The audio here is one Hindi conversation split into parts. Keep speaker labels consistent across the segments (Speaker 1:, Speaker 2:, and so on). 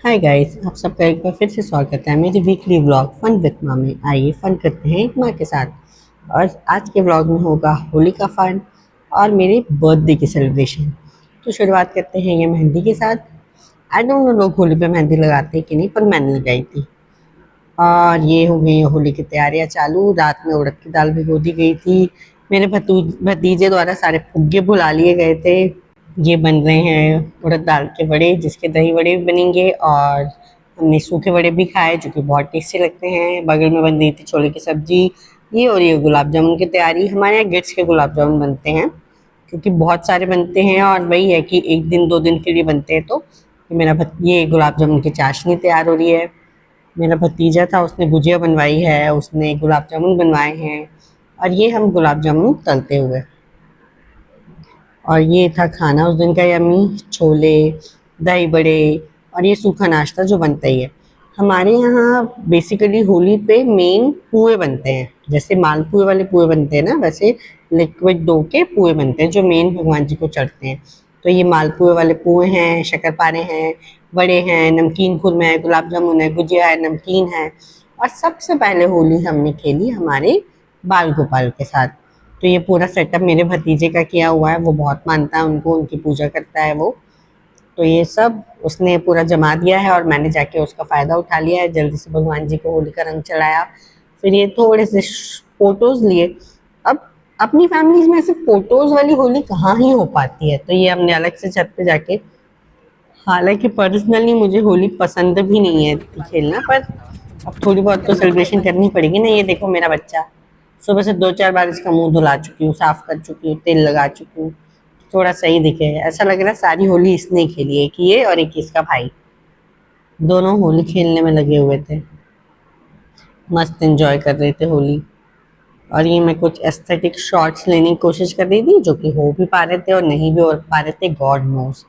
Speaker 1: हाय गाइस, आप सबका एक बार फिर से स्वागत है मेरी वीकली व्लॉग फन विद माँ में। आइए फन करते हैं एक माँ के साथ। और आज के व्लॉग में होगा होली का फन और मेरे बर्थडे की सेलिब्रेशन। तो शुरुआत करते हैं ये मेहंदी के साथ। आई डोंट नो लोग होली पे मेहंदी लगाते हैं कि नहीं, पर मैंने लगाई थी। और ये हो गई होली की तैयारियां चालू। रात में उड़द की दाल भिगो दी गई थी। मेरे भतीजे द्वारा सारे फुग्गे भुला लिए गए थे। ये बन रहे हैं उड़द दाल के बड़े, जिसके दही बड़े भी बनेंगे। और हमने सूखे बड़े भी खाए जो कि बहुत टेस्टी लगते हैं। बगल में बन रही थी छोले की सब्जी। ये और ये गुलाब जामुन की तैयारी। हमारे यहाँ गिट्स के गुलाब जामुन बनते हैं क्योंकि बहुत सारे बनते हैं, और वही है कि एक दिन दो दिन के लिए बनते हैं। तो ये गुलाब जामुन की चाशनी तैयार हो रही है। मेरा भतीजा था, उसने गुजिया बनवाई है, उसने गुलाब जामुन बनवाए हैं। और ये हम गुलाब जामुन तलते हुए। और ये था खाना उस दिन का यम्मी, छोले, दही बड़े और ये सूखा नाश्ता जो बनता ही है। हमारे यहाँ बेसिकली होली पे मेन पुए बनते हैं। जैसे मालपुए वाले पुए बनते हैं ना, वैसे लिक्विड डो के पुए बनते हैं जो मेन भगवान जी को चढ़ते हैं। तो ये मालपुए वाले पुए हैं, शक्करपारे हैं, बड़े हैं, नमकीन खुरमा है, गुलाब जामुन है, गुजिया है, नमकीन है। और सबसे पहले होली हमने खेली हमारे बाल गोपाल के साथ। तो ये पूरा सेटअप मेरे भतीजे का किया हुआ है। वो बहुत मानता है उनको, उनकी पूजा करता है वो। तो ये सब उसने पूरा जमा दिया है और मैंने जाके उसका फ़ायदा उठा लिया है। जल्दी से भगवान जी को होली का रंग चढ़ाया। फिर ये थोड़े से फ़ोटोज़ लिए। अब अपनी फैमिलीज़ में ऐसे फ़ोटोज़ वाली होली कहाँ ही हो पाती है, तो ये हमने अलग से छत पे जाके। हालाँकि पर्सनली मुझे होली पसंद भी नहीं है खेलना, पर अब थोड़ी बहुत तो सेलिब्रेशन करनी पड़ेगी ना। ये देखो मेरा बच्चा, सुबह से 2-4 बार इसका मुँह धुला चुकी हूँ, साफ़ कर चुकी हूँ, तेल लगा चुकी हूँ। थोड़ा सही दिखे, ऐसा लग रहा है सारी होली इसने ही खेली है, एक ये और एक इसका भाई। दोनों होली खेलने में लगे हुए थे, मस्त एंजॉय कर रहे थे होली। और ये मैं कुछ एस्थेटिक शॉट्स लेने की कोशिश कर रही थी, जो कि हो भी पा रहे थे और नहीं भी हो पा रहे थे, गॉड नोस।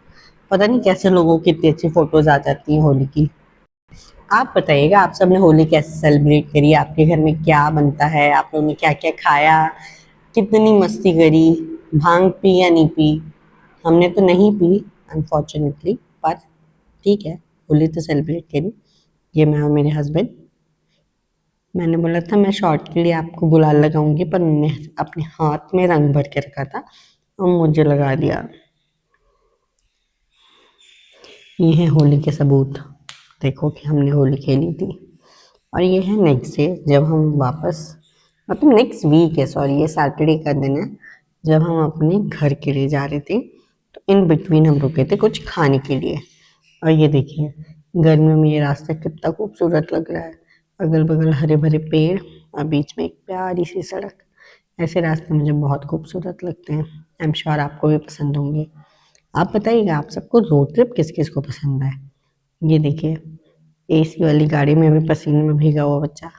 Speaker 1: पता नहीं कैसे लोगों की इतनी अच्छी फोटोज आ जाती हैं होली की। आप बताइएगा, आप सबने होली कैसे सेलिब्रेट करी? आपके घर में क्या बनता है? आप लोगों ने क्या क्या खाया? कितनी मस्ती करी? भांग पी या नहीं पी? हमने तो नहीं पी अनफॉर्चुनेटली, पर ठीक है, होली तो सेलिब्रेट करी। ये मैं और मेरे हस्बैंड। मैंने बोला था मैं शॉर्ट के लिए आपको गुलाल लगाऊंगी, पर उन्होंने अपने हाथ में रंग भर के रखा था और मुझे लगा दिया। ये है होली के सबूत, देखो कि हमने होली खेली थी। और ये है नेक्स्ट डे, जब हम वापस, मतलब नेक्स्ट वीक है, सॉरी, ये सैटरडे का दिन है, जब हम अपने घर के लिए जा रहे थे। तो इन बिटवीन हम रुके थे कुछ खाने के लिए। और ये देखिए, गर्मियों में ये रास्ता कितना खूबसूरत लग रहा है। अगल बगल हरे भरे पेड़ और बीच में एक प्यारी सी सड़क। ऐसे रास्ते मुझे बहुत खूबसूरत लगते हैं। आई एम श्योर आपको भी पसंद होंगे। आप बताइएगा, आप सबको रोड ट्रिप किस किस को पसंद है? ये देखिए, एसी वाली गाड़ी में भी पसीने में भीगा हुआ बच्चा।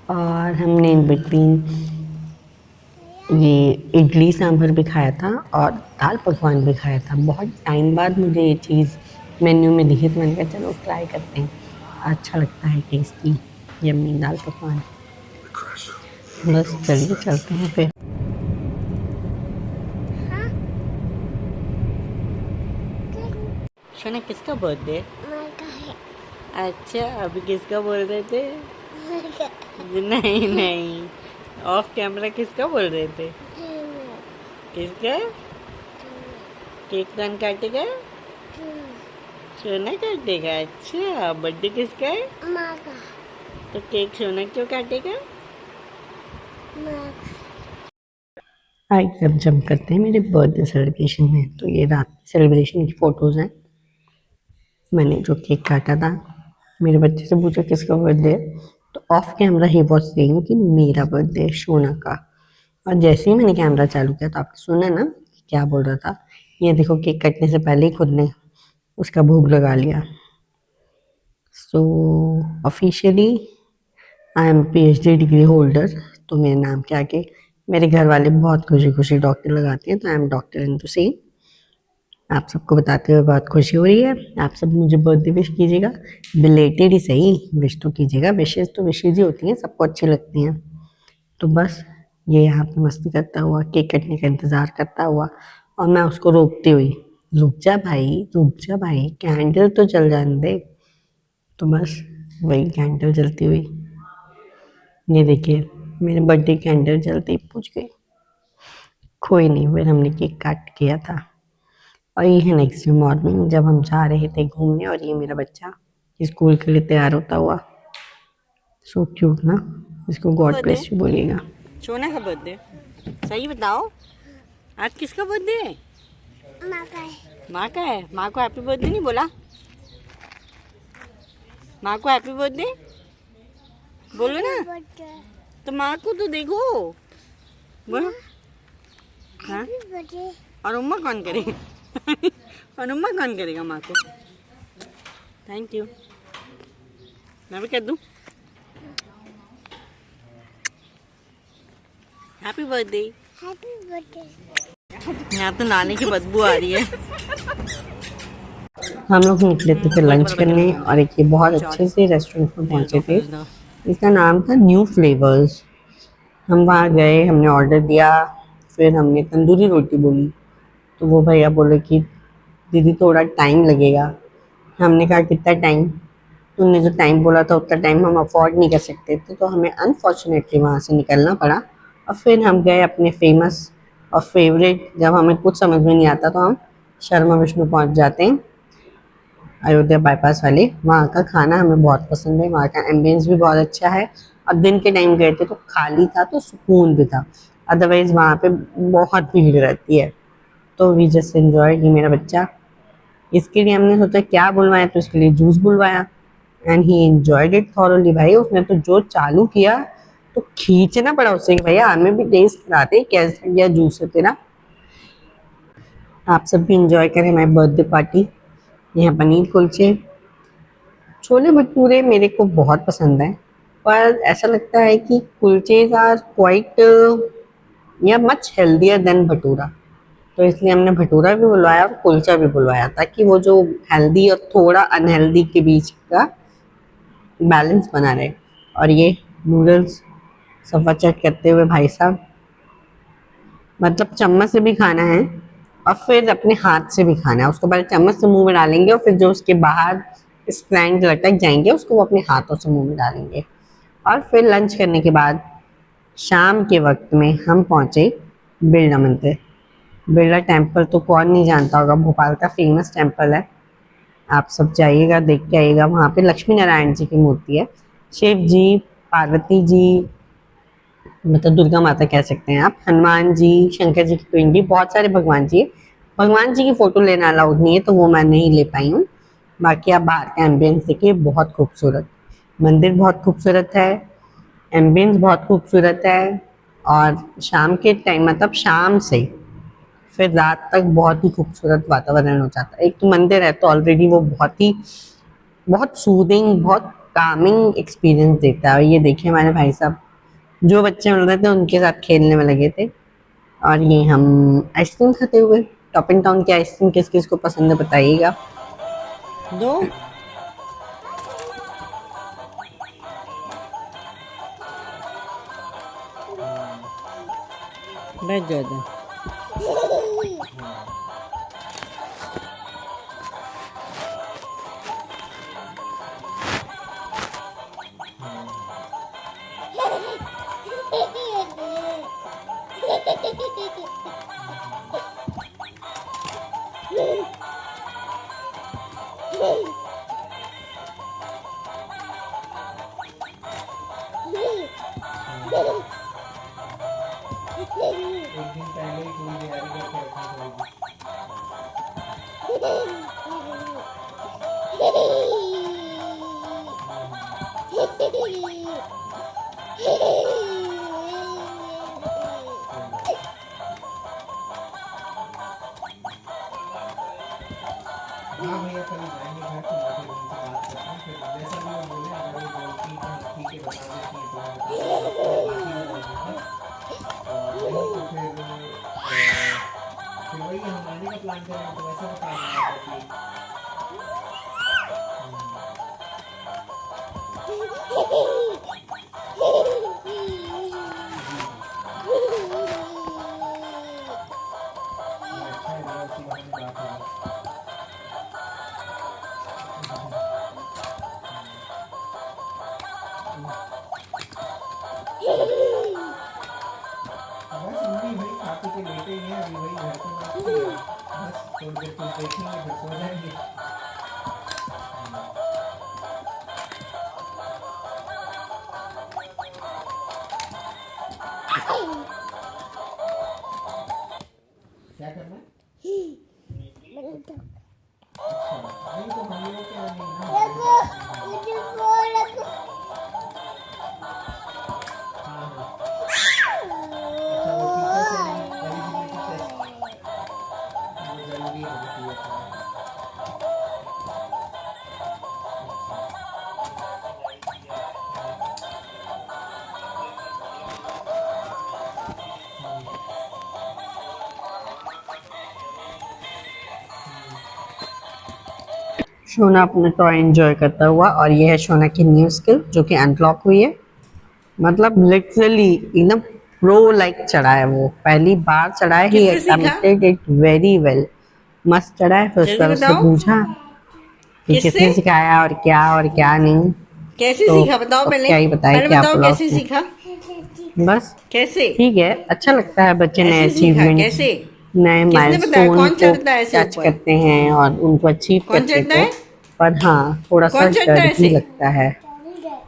Speaker 1: और हमने इन बिटवीन ये इडली सांभर भी खाया था और दाल पकवान भी खाया था। बहुत टाइम बाद मुझे ये चीज़ मेन्यू में दिखी, तो मैंने कहा चलो ट्राई करते हैं। अच्छा लगता है, टेस्टी यम्मी दाल पकवान। बस चलिए चलते हैं फिर। शोना, किसका बर्थडे? अच्छा, अभी किसका बोल रहे थे? नहीं नहीं, ऑफ कैमरा किसका बोल रहे थे? किसका? केक कौन काटेगा? सोना काटेगा। अच्छा, बर्थडे किसका है? तो केक सोना क्यों काटेगा? आइए अब जम करते हैं मेरे बर्थडे सेलिब्रेशन में। तो ये रात सेलिब्रेशन की फ़ोटोज़ हैं। मैंने जो केक काटा था, मेरे बच्चे से पूछा किसका बर्थडे है, तो of camera he was saying कि मेरा बर्थडे है, शोना का। और जैसे ही मैंने कैमरा चालू किया तो आपने सुना ना कि क्या बोल रहा था। ये देखो, केक कटने से पहले ही खुद ने उसका भोग लगा लिया। So officially I am PhD degree holder. तो मेरे नाम के आगे मेरे घर वाले बहुत खुशी खुशी डॉक्टर लगाते हैं, तो I am doctor Indu Singh. आप सबको बताते हुए बहुत खुशी हो रही है। आप सब मुझे बर्थडे विश कीजिएगा, बिलेटेड ही सही, विश तो कीजिएगा। विशेज़ तो विशेज़ ही होती हैं, सबको अच्छी लगती हैं। तो बस ये यहाँ पे मस्ती करता हुआ, केक कटने का इंतज़ार करता हुआ, और मैं उसको रोकती हुई रुक जा भाई, कैंडल तो जल जाने दे। तो बस वही कैंडल जलती हुई, ये देखिए मेरे बर्थडे कैंडल जलती ही बुझ गई। कोई नहीं, फिर हमने केक काट किया था। और ये है नेक्स्ट डे मॉर्निंग जब हम जा रहे थे घूमने, और ये मेरा बच्चा स्कूल के लिए तैयार होता हुआ। सो क्यूट ना। इसको गॉड ब्लेस यू बोलिएगा। सोना का बर्थडे, सही बताओ आज किसका बर्थडे है?
Speaker 2: माँ का है।
Speaker 1: माँ का है। माँ को हैप्पी बर्थडे नहीं बोला? माँ को हैप्पी बर्थडे बोलो ना।
Speaker 2: बर्थडे।
Speaker 1: तो माँ को तो देखो, बोलो। हाँ,
Speaker 2: हैप्पी बर्थडे।
Speaker 1: और उम्मा कौन करेगा? और उम्मा कौन करेगा माँ को? Thank you. मैं भी कर दूँ? Happy birthday.
Speaker 2: Happy birthday.
Speaker 1: यहाँ तो नानी की बदबू आ रही है। हम लोग निकले थे फिर लंच करने, और एक ये बहुत अच्छे से रेस्टोरेंट में पहुंचे थे। इसका नाम था न्यू फ्लेवर्स। हम वहाँ गए, हमने ऑर्डर दिया, फिर हमने तंदूरी रोटी बोली। तो वो भैया बोले कि दीदी थोड़ा टाइम लगेगा। हमने कहा कितना टाइम? उन्होंने जो टाइम बोला था उतना टाइम हम अफोर्ड नहीं कर सकते थे, तो हमें अनफॉर्चुनेटली वहाँ से निकलना पड़ा। और फिर हम गए अपने फेमस और फेवरेट, जब हमें कुछ समझ में नहीं आता तो हम शर्मा विष्णु पहुँच जाते हैं, अयोध्या बाईपास वाले। वहाँ का खाना हमें बहुत पसंद है, वहाँ का एम्बियंस भी बहुत अच्छा है। और दिन के टाइम गए थे तो खाली था तो सुकून भी था, अदरवाइज़ वहाँ पे बहुत भीड़ रहती है। तो वी जस्ट एन्जॉय। ये मेरा बच्चा, इसके लिए हमने सोचा क्या बुलवाएं, तो इसके लिए जूस बुलवाया and he enjoyed it thoroughly. भाई उसने तो जो चालू किया तो खींचना पड़ा उससे कि भैया हमें भी टेस्ट कराते कैसा गया जूस है तेरा। आप सब भी इंजॉय करें हमारी बर्थडे पार्टी। यहाँ पनीर कुलचे, छोले भटूरे मेरे को बहुत पसंद है, पर ऐसा लगता है कि कुलचेज आर क्वाइट या मच हेल्दियर देन भटूरा। तो इसलिए हमने भटूरा भी बुलवाया और कुलचा भी बुलवाया, ताकि वो जो हेल्दी और थोड़ा अनहेल्दी के बीच का बैलेंस बना रहे। और ये नूडल्स सफा चेक करते हुए भाई साहब, मतलब चम्मच से भी खाना है और फिर अपने हाथ से भी खाना है। उसको पहले चम्मच से मुंह में डालेंगे और फिर जो उसके बाहर स्ट्रैंड लटक जाएंगे उसको वो अपने हाथों से मुंह में डालेंगे। और फिर लंच करने के बाद शाम के वक्त में हम पहुँचे बिरला मंदिर। बिरला टेम्पल तो कौन नहीं जानता होगा, भोपाल का फेमस टेम्पल है। आप सब जाइएगा, देख के आइएगा। वहाँ पे लक्ष्मी नारायण जी की मूर्ति है, शिव जी, पार्वती जी, मतलब दुर्गा माता कह सकते हैं आप, हनुमान जी, शंकर जी की पिंडी, बहुत सारे भगवान जी है। भगवान जी की फ़ोटो लेना अलाउड नहीं है तो वो मैं नहीं ले पाई हूँ। बाकी आप बाहर का एम्बियंस देखिए, बहुत खूबसूरत मंदिर, बहुत खूबसूरत है, एम्बियंस बहुत खूबसूरत है। और शाम के टाइम, मतलब शाम से फिर रात तक बहुत ही खूबसूरत वातावरण हो जाता है। एक तो मंदिर है तो ऑलरेडी वो बहुत सूदिंग, बहुत कामिंग एक्सपीरियंस देता है। और ये देखिए हमारे भाई साहब जो बच्चे मिल रहे थे उनके साथ खेलने में लगे थे। और ये हम आइसक्रीम खाते हुए, टॉप एंड टाउन की आइसक्रीम किस किस को पसंद है बताइएगा। दो बैठ जाओ। एक दिन पहले ही पूरी तैयारी करके रखनी पड़ेगी। हाँ भैया कल जाएंगे घर तो मैं फिर उनसे बात करता हूँ, फिर जैसा भी वो बोले अगर वो बोलती हैं कि ठीक है बता देती हैं तो मैं बता दूँगा, बाकी बता दूँगा। और नहीं तो फिर वही हम आने का प्लान करेंगे तो वैसा बता देंगे अच्छा है, उसी बहाने बात होगी।
Speaker 3: बस हम भी वही खा पी के लेटे ही हैं, अभी वही घर की बात की है। बस थोड़ी देर कुछ देखेंगे फिर सो जाएंगे। क्या करना है? अच्छा नहीं तो हम लोग क्या नहीं ना। हाँ हाँ। अच्छा वो टीचर से एलिजिबिलिटी टेस्ट वो जरूरी होती है।
Speaker 1: शोना अपना टॉय एंजॉय करता हुआ, और ये है शोना की न्यू स्किल जो कि अनलॉक हुई है। मतलब लिटरली एकदम प्रो लाइक चढ़ा है, वो पहली बार चढ़ा है। ही
Speaker 4: किससे सीखा?
Speaker 1: Attempted it very well. मस्त चढ़ा है। फिर उसके बाद
Speaker 4: जल्दी
Speaker 1: उससे
Speaker 4: बताओ।
Speaker 1: पूछा कि
Speaker 4: किससे?
Speaker 1: किसने सिखाया और क्या नहीं।
Speaker 4: कैसे
Speaker 1: तो
Speaker 4: सीखा बताओ
Speaker 1: अब
Speaker 4: पहले।
Speaker 1: क्या ही बताए,
Speaker 4: पहले
Speaker 1: क्या
Speaker 4: बताओ
Speaker 1: बोला
Speaker 4: कैसे
Speaker 1: उसने।
Speaker 4: सीखा,
Speaker 1: बस
Speaker 4: कैसे
Speaker 1: ठीक है, अच्छा लगता है बच्चे नए
Speaker 4: ऐसे सीखा
Speaker 1: अचीवमेंट,
Speaker 4: कैसे,
Speaker 1: नए
Speaker 4: किसने बताया,
Speaker 1: माइलस्टोन
Speaker 4: कौन
Speaker 1: को
Speaker 4: चढ़ता है ऐसे
Speaker 1: टच
Speaker 4: ऊपर,
Speaker 1: करते हैं और उनको अचीव
Speaker 4: कौन
Speaker 1: करते
Speaker 4: चढ़ता
Speaker 1: को।
Speaker 4: है,
Speaker 1: पर हाँ, थोड़ा सा
Speaker 4: कौन चढ़ता
Speaker 1: डर
Speaker 4: है
Speaker 1: भी
Speaker 4: ऐसे।
Speaker 1: लगता है।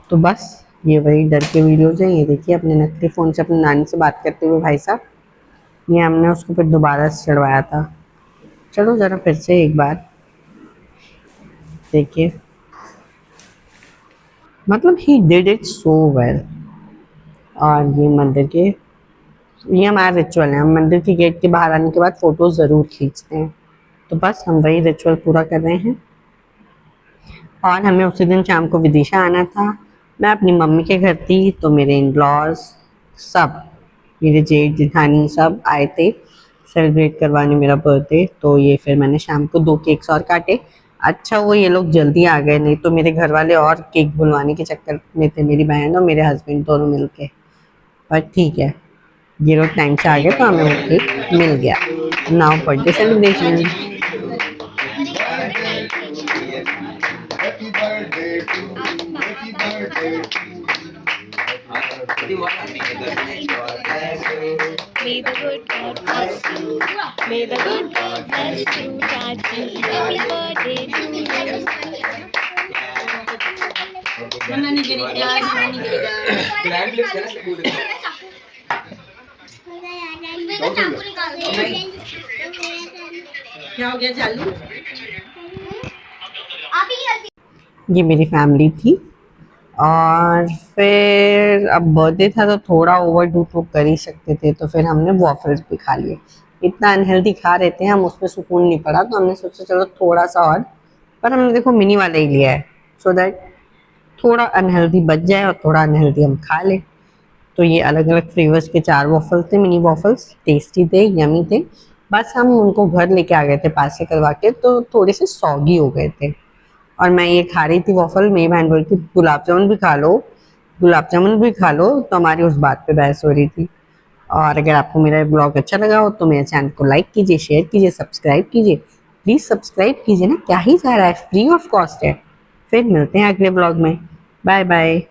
Speaker 1: तो बस ये वही डर के वीडियोज हैं। ये देखिए अपने नकली फ़ोन से अपनी नानी से बात करते हुए भाई साहब। ये हमने उसको फिर दोबारा से चढ़वाया था। चलो ज़रा फिर से एक बार देखिए। मतलब he did it so well. और ये मंदिर के, ये हमारा रिचुअल है। हम मंदिर के गेट के बाहर आने के बाद फ़ोटो ज़रूर खींचते हैं। तो बस हम वही रिचुअल पूरा कर रहे हैं। और हमें उसी दिन शाम को विदिशा आना था। मैं अपनी मम्मी के घर थी, तो मेरे इन लॉज सब, मेरे जेठ जेठानी सब आए थे सेलिब्रेट करवाने मेरा बर्थडे। तो ये फिर मैंने शाम को 2 केक्स और काटे। अच्छा वो ये लोग जल्दी आ गए, नहीं तो मेरे घर वाले और केक बुलवाने के चक्कर में थे, मेरी बहन और मेरे हस्बैंड दोनों मिल के। पर ठीक है, ये लोग टाइम से आ गए तो हमें वो केक मिल गया। Now birthday celebration.
Speaker 5: Happy birthday to you. Happy birthday to you.
Speaker 2: May the good God bless you. May the good God bless you, Chachi. Happy birthday to you.
Speaker 4: बनानी करेगा, बनानी करेगा। क्या हो गया चालू।
Speaker 1: ये मेरी फैमिली थी। और फिर अब बर्थडे था तो थोड़ा ओवर डू तो कर ही सकते थे, तो फिर हमने वॉफल्स भी खा लिए। इतना अनहेल्दी खा रहे थे हम, उसमें सुकून नहीं पड़ा, तो हमने सोचा चलो थोड़ा सा और। पर हमने देखो मिनी वाला ही लिया है, सो दैट थोड़ा अनहेल्दी बच जाए और थोड़ा अनहेल्दी हम खा लें। तो ये अलग अलग फ्लेवर्स के 4 वॉफल्स थे, मिनी वॉफल्स, टेस्टी थे, यमी थे। बस हम उनको घर लेके आ गए थे पार्सल करवा के, तो थोड़े से सॉगी हो गए थे। और मैं ये खा रही थी वॉफल, मेरी बहन बोल रही थी गुलाब जामुन भी खा लो, गुलाब जामुन भी खा लो। तो हमारी उस बात पे बहस हो रही थी। और अगर आपको मेरा ब्लॉग अच्छा लगा हो तो मेरे चैनल को लाइक कीजिए, शेयर कीजिए, सब्सक्राइब कीजिए। प्लीज़ सब्सक्राइब कीजिए ना, क्या ही जा रहा है, फ्री ऑफ कॉस्ट है। फिर मिलते हैं अगले ब्लॉग में। Bye bye.